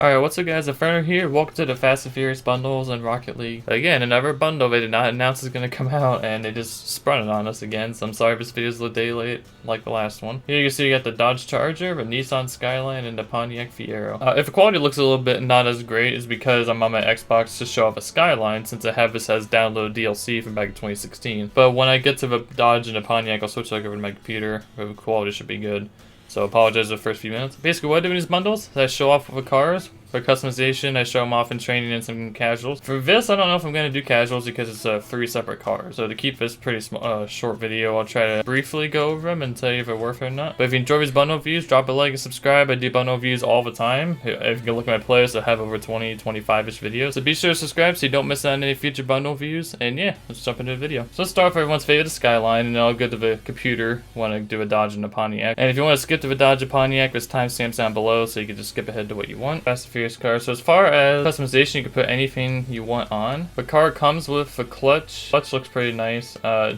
Alright, what's up guys, Fiero here. Welcome to the Fast and Furious bundles and Rocket League. Again, another bundle they did not announce is going to come out, and they just sprung it on us again, so I'm sorry if this video is a day late, like the last one. Here you can see you got the Dodge Charger, the Nissan Skyline, and the Pontiac Fiero. If the quality looks a little bit not as great, it's because I'm on my Xbox to show off a Skyline, since I have this as download DLC from back in 2016. But when I get to the Dodge and the Pontiac, I'll switch over to my computer, the quality should be good. So apologize for the first few minutes. Basically, what I do in these bundles is I show off the cars. For customization, I show them off in training and some casuals. For this, I don't know if I'm going to do casuals because it's 3 separate cars. So to keep this pretty short video, I'll try to briefly go over them and tell you if they're worth it or not. But if you enjoy these bundle reviews, drop a like and subscribe. I do bundle reviews all the time. If you can look at my playlist, I have over 20, 25-ish videos. So be sure to subscribe so you don't miss out on any future bundle reviews. And yeah, let's jump into the video. So let's start with everyone's favorite, the Skyline, and then I'll go to the computer when I do a Dodge and a Pontiac. And if you want to skip to the Dodge and Pontiac, there's timestamps down below so you can just skip ahead to what you want. Fast and Furious cars. So as far as customization, you can put anything you want on. The car comes with a clutch. Clutch looks pretty nice.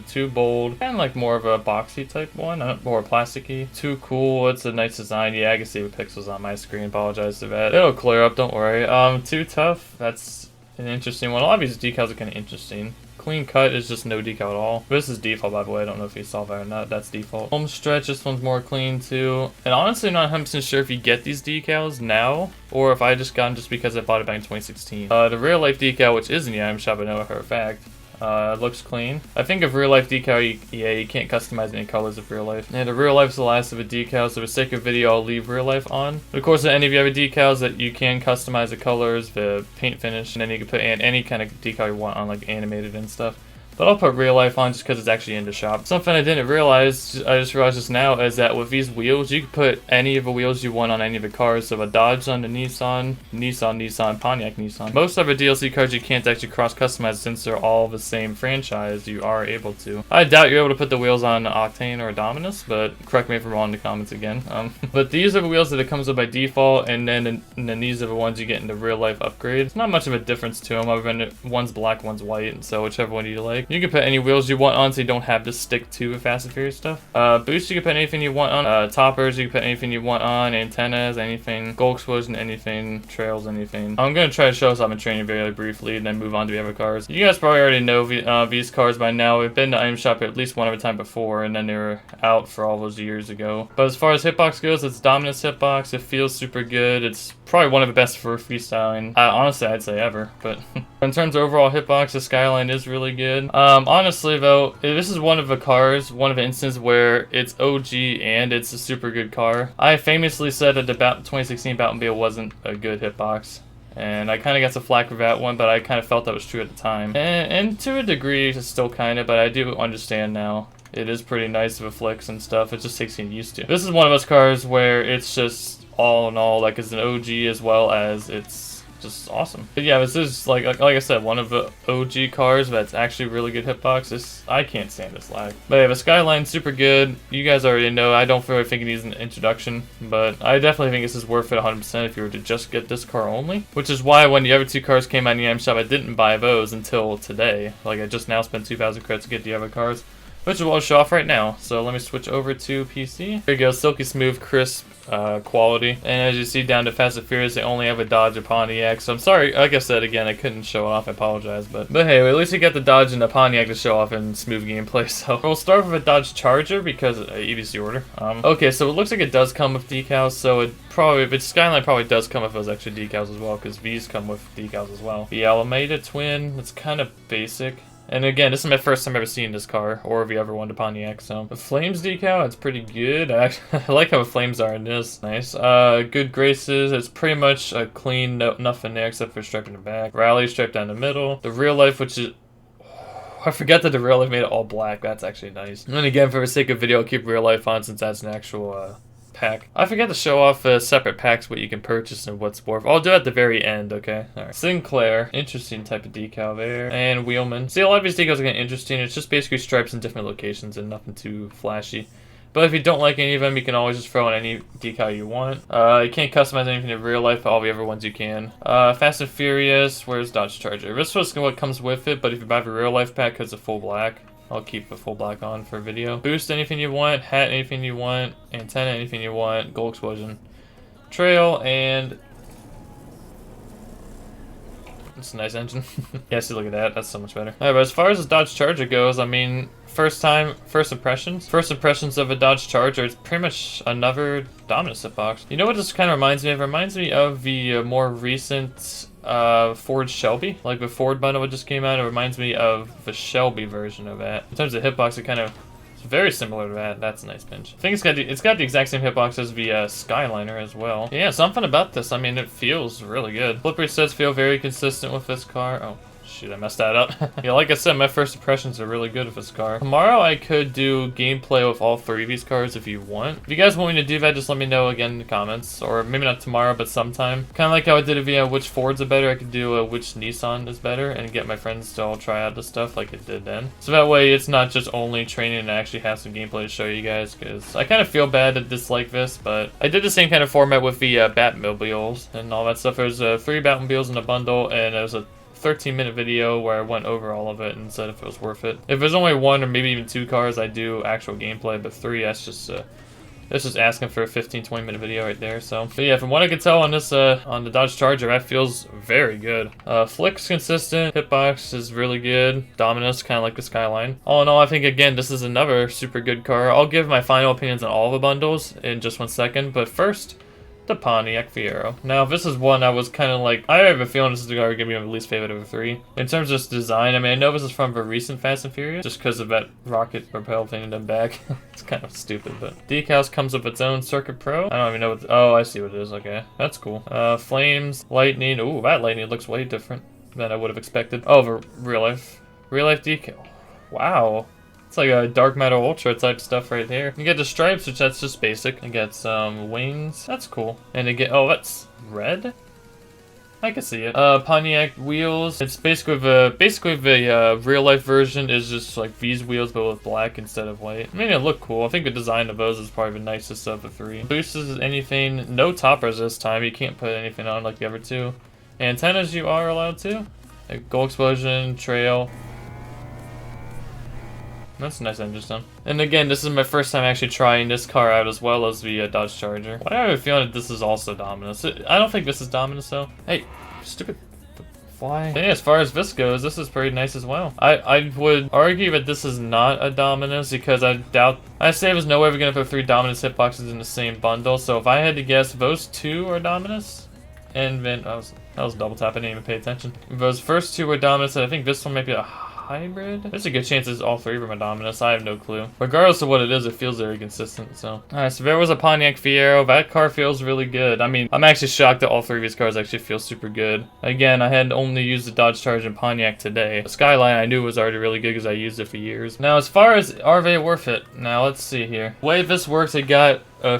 Too bold, kind of like more of a boxy type one, more plasticky. Too cool. It's a nice design. Yeah, I can see the pixels on my screen. Apologize for that. It'll clear up. Don't worry. Too tough. That's an interesting one. A lot of these decals are kind of interesting. Clean cut is just no decal at all. This is default, by the way. I don't know if you saw that or not. That's default. Home stretch, this one's more clean too. And honestly, I'm not 100% sure if you get these decals now or if I just got them just because I bought it back in 2016. The real life decal, which is in the item shop, I know for a fact. Looks clean. I think of real life decal, you can't customize any colors of real life. And the real life's the last of the decals, so for the sake of video, I'll leave real life on. But of course, any of you have decals that you can customize the colors, the paint finish, and then you can put any kind of decal you want on, like animated and stuff. But I'll put real life on just because it's actually in the shop. Something I didn't realize, I just realized just now, is that with these wheels, you can put any of the wheels you want on any of the cars. So a Dodge on the Nissan, Pontiac, Nissan. Most of the DLC cars you can't actually cross-customize since they're all the same franchise. You are able to. I doubt you're able to put the wheels on Octane or Dominus, but correct me if I'm wrong in the comments again. But these are the wheels that it comes with by default, and then these are the ones you get in the real life upgrade. It's not much of a difference to them, other than one's black, one's white, so whichever one you like. You can put any wheels you want on so you don't have to stick to the Fast and Furious stuff. Boost, you can put anything you want on. Toppers, you can put anything you want on. Antennas, anything. Gold explosion, anything. Trails, anything. I'm going to try to show us off in training very briefly and then move on to the other cars. You guys probably already know these cars by now. We've been to item shop at least one other time before, and then they were out for all those years ago. But as far as Hitbox goes, it's Dominus Hitbox. It feels super good. It's probably one of the best for freestyling. Honestly, I'd say ever. But in terms of overall Hitbox, the Skyline is really good. Honestly though, this is one of the instances where it's OG and it's a super good car. I famously said that the 2016 Batmobile wasn't a good hitbox, and I kind of got some flack for that one, but I kind of felt that was true at the time. And to a degree, it's still kind of, but I do understand now. It is pretty nice with flicks and stuff. It just takes getting used to. This is one of those cars where it's just all in all, like, it's an OG as well as it's just awesome. But yeah, this is like I said, one of the OG cars that's actually really good hitbox. I can't stand this lag. But yeah, the Skyline's super good. You guys already know. I don't really think it needs an introduction, but I definitely think this is worth it 100% if you were to just get this car only. Which is why when the other 2 cars came out in the item shop, I didn't buy those until today. Like, I just now spent 2,000 credits to get the other cars, which is what I'll show off right now. So let me switch over to PC. Here you go, silky smooth, crisp quality. And as you see down to Fast and Furious, they only have a Dodge or Pontiac. So I'm sorry, like I said again, I couldn't show it off. I apologize, but hey, at least you got the Dodge and the Pontiac to show off in smooth gameplay. So we'll start with a Dodge Charger because EBC order. Okay, so it looks like it does come with decals. So the Skyline probably does come with those extra decals as well, because these come with decals as well. The Alameda Twin, it's kind of basic. And again, this is my first time ever seeing this car, or the other one, the Pontiac, so. The Flames decal, it's pretty good. I like how the flames are in this. Nice. Good graces, it's pretty much a clean, nothing there except for a stripe in the back. Rally stripe down the middle. The real life, which is... I forgot that the real life made it all black. That's actually nice. And again, for the sake of video, I'll keep real life on since that's an actual, pack. I forgot to show off separate packs what you can purchase and what's worth. I'll do it at the very end, okay? Alright. Sinclair. Interesting type of decal there. And Wheelman. See, a lot of these decals are getting interesting. It's just basically stripes in different locations and nothing too flashy. But if you don't like any of them, you can always just throw in any decal you want. You can't customize anything in real life, but all the other ones you can. Fast and Furious. Where's Dodge Charger? This was what comes with it, but if you buy the real life pack, because it's full black. I'll keep the full black on for video. Boost, anything you want. Hat, anything you want. Antenna, anything you want. Gold explosion. Trail, and It's a nice engine. Yeah, see, look at that. That's so much better. Alright, but as far as the Dodge Charger goes, I mean, first impressions. First impressions of a Dodge Charger, it's pretty much another Dominus hitbox. You know what this kind of reminds me of? It reminds me of the more recent Ford Shelby. Like the Ford bundle that just came out, it reminds me of the Shelby version of that. In terms of hitbox, it kind of very similar to that. That's a nice pinch. I think it's got the exact same hitbox as the Skyliner as well. Yeah, something about this. I mean, it feels really good. Flippery sets feel very consistent with this car. Oh, shoot, I messed that up. Yeah, like I said, my first impressions are really good with this car. Tomorrow I could do gameplay with all three of these cars if you want. If you guys want me to do that, just let me know again in the comments. Or maybe not tomorrow, but sometime. Kind of like how I did a video which Fords are better, I could do which Nissan is better and get my friends to all try out the stuff like it did then. So that way it's not just only training and I actually have some gameplay to show you guys, because I kind of feel bad to dislike this, but I did the same kind of format with the Batmobiles and all that stuff. There's 3 Batmobiles in a bundle, and there's a 13-minute video where I went over all of it and said if it was worth it. If there's only 1 or maybe even 2 cars, I do actual gameplay, but 3, that's just asking for a 15-20 minute video right there. So, but yeah, from what I could tell on this, on the Dodge Charger, that feels very good. Flick's consistent, hitbox is really good, Dominus kind of like the Skyline. All in all, I think again this is another super good car. I'll give my final opinions on all the bundles in just 1 second, but first, the Pontiac Fiero. Now, this is one I was kind of like, I have a feeling this is the car going to be my least favorite of the 3. In terms of design, I mean, I know this is from the recent Fast and Furious, just because of that rocket propel thing in the back. It's kind of stupid, but decals comes with its own Circuit Pro. I don't even know what, oh, I see what it is, okay. That's cool. Flames, lightning, ooh, that lightning looks way different than I would have expected. Oh, the real life decal. Wow. It's like a Dark Matter Ultra type stuff right there. You get the stripes, which that's just basic. You get some wings. That's cool. And you get, oh, that's red? I can see it. Pontiac wheels. It's basically the real life version is just like these wheels, but with black instead of white. I mean, it look cool. I think the design of those is probably the nicest of the 3. Boosts is anything. No toppers this time. You can't put anything on like the other 2. Antennas you are allowed to. Like Gold Explosion, Trail. That's a nice engine sound. And again, this is my first time actually trying this car out as well as the Dodge Charger. Why do I have a feeling that this is also Dominus? I don't think this is Dominus though. Hey, stupid fly. Yeah, as far as this goes, this is pretty nice as well. I would argue that this is not a Dominus because I say there's no way we're gonna put 3 Dominus hitboxes in the same bundle. So if I had to guess, those 2 are Dominus. And then, that was double tap, I didn't even pay attention. Those first 2 were Dominus, and I think this one might be a hybrid? There's a good chance it's all 3 of them are Dominus. I have no clue. Regardless of what it is, it feels very consistent, so. Alright, so there was a Pontiac Fiero. That car feels really good. I mean, I'm actually shocked that all 3 of these cars actually feel super good. Again, I had only used the Dodge Charger and Pontiac today. The Skyline I knew was already really good because I used it for years. Now, as far as are they worth it? Now, let's see here. The way this works, they got a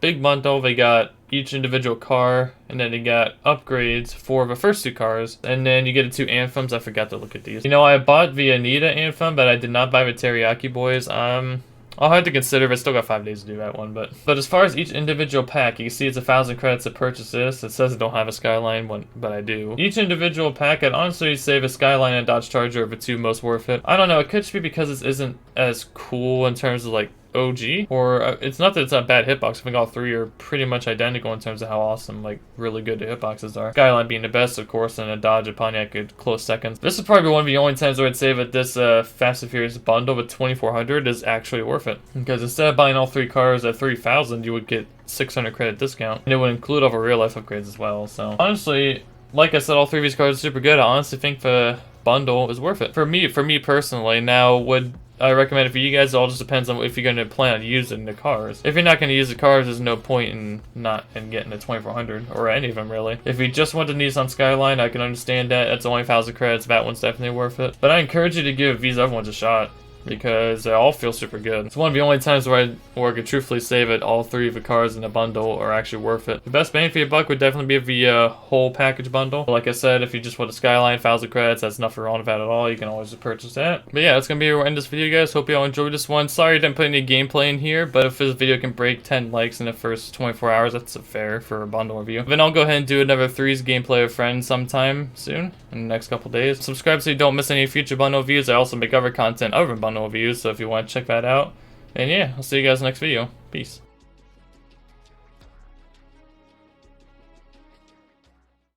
big bundle. They got each individual car, and then you got upgrades for the first 2 cars, and then you get the 2 Anthems. I forgot to look at these. You know, I bought the Anita Anthem, but I did not buy the Teriyaki Boys. I'll have to consider it. I still got 5 days to do that one, but as far as each individual pack, you can see it's 1,000 credits to purchase this. It says I don't have a Skyline one, but I do. Each individual pack, I'd honestly say the Skyline and Dodge Charger are the 2 most worth it. I don't know, it could just be because this isn't as cool in terms of like OG, or it's not that it's a bad hitbox. I think all 3 are pretty much identical in terms of how awesome, like, really good the hitboxes are. Skyline being the best, of course, and a Dodge and Pontiac are close seconds. This is probably one of the only times where I'd say that this Fast and Furious bundle with 2,400 is actually worth it. Because instead of buying all 3 cars at 3,000, you would get 600 credit discount, and it would include all the real life upgrades as well. So honestly, like I said, all 3 of these cars are super good. I honestly think the bundle is worth it for me personally. Now, would I recommend it for you guys? It all just depends on if you're going to plan on using the cars. If you're not going to use the cars, there's no point in getting the 2,400 or any of them really. If you just want the Nissan Skyline, I can understand that. It's only 1,000 credits. That one's definitely worth it. But I encourage you to give these other ones a shot, because they all feel super good. It's one of the only times where I could truthfully say that all 3 of the cars in a bundle are actually worth it. The best bang for your buck would definitely be the whole package bundle. But like I said, if you just want a Skyline, 1,000 credits, that's nothing wrong with that at all. You can always purchase that. But yeah, that's gonna be where we end this video, guys. Hope you all enjoyed this one. Sorry I didn't put any gameplay in here, but if this video can break 10 likes in the first 24 hours, that's fair for a bundle review. Then I'll go ahead and do another 3's gameplay with friends sometime soon, in the next couple days. Subscribe so you don't miss any future bundle reviews. I also make other content other than bundle reviews, so if you want to check that out. And yeah, I'll see you guys in the next video. Peace.